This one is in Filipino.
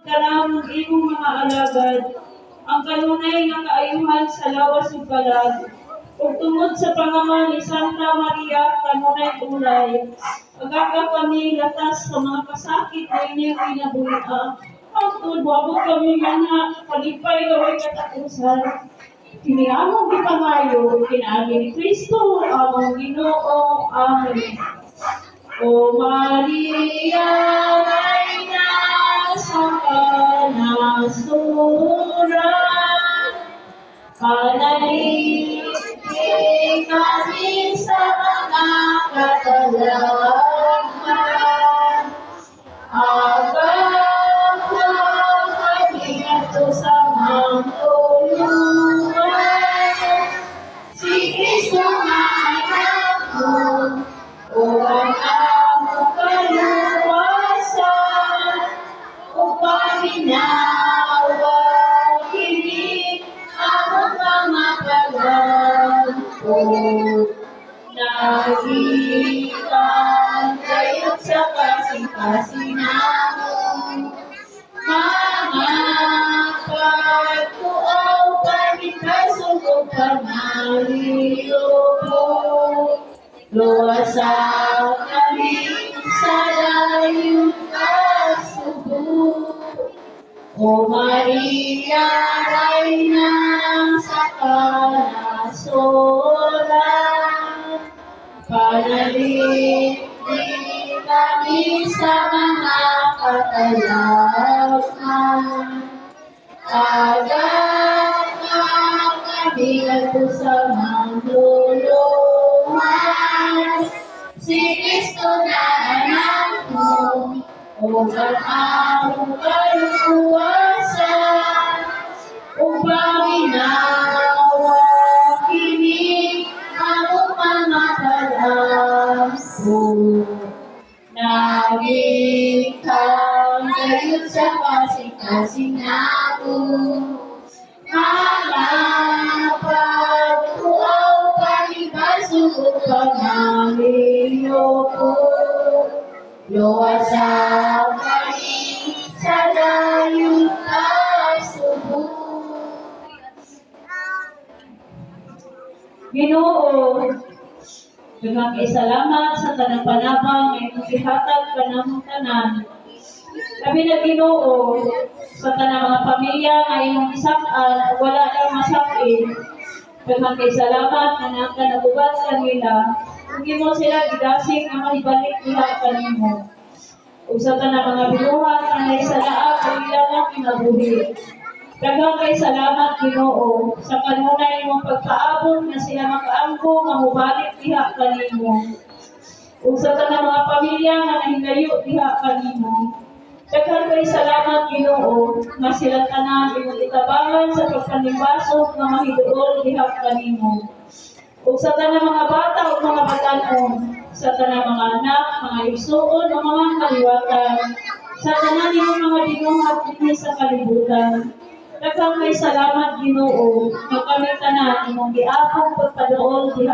kanang imong mga alagad, ang kanunay nga kaayuhan sa lawas ug balag. Ug tungod sa pangamal ni Santa Maria kanunay ulay, agaga kami latas sa mga kasakit na inyong kinabuhi. Hangtod wabot kami nga kalipay gaway katapusan. Kiniamong gipangayo kinaagi ni Kristo among Ginoo. Amen. O Maria, Reina sa kanasuran, panalangin kami sa mga katalagman. Agad na kami ato sa mangtulungan. Si Kristo nga anak mo, o ang among kaluwasan, o paminawa kini among mga paglampo. Nagikan kayo sa kasing-kasing namon, mga pagtuaw panipasok o panaliloko. Luwasa kami sa layong kasubok. O Maria, Reina sa kanasuran, panalangin kami sa mga katalagman. Agad na kami ato sa manlulungan. Si Kristo na anak mo, o ang among kaluwasan, o paminawa kini among mga paglampo. Nagikan kayo sa kasing-kasing namon, mga pagtuaw panibasog o panaliloko. Luwasa kami sa layong kasubok. Ginoo, daghang salamat sa tanang panabang nga imong gihatag kanamong tanan. Kami na Ginoo sa tanang mga pamilya nga imong gisak-an wala lang masakit. Daghang salamat nga nakanabugat kanila. Kung imo sila gidasig nga mahibalik nila kanimo. Ug sa tanang mga binuhat nga naisalaag ang ilang kinabuhi. Daghang salamat Ginoo sa kanunay imong pagpaabot nga sila makaangko nga mobalik diha kanimo. Ug sa tanang mga pamilya nga nahigayo diha kanimo. Daghang salamat Ginoo nga sila tanan imong itabangan sa pagpanibasog nga mahiduol diha kanimo. Ug sa tanang mga bata ug mga batan-on, sa tanang mga anak, mga igsuon o mga kaliwatan, sa tanan imong mga binuhat dinhi sa kalibutan. Daghang salamat Ginoo nga kami tanan imong giapong pagpaduol diha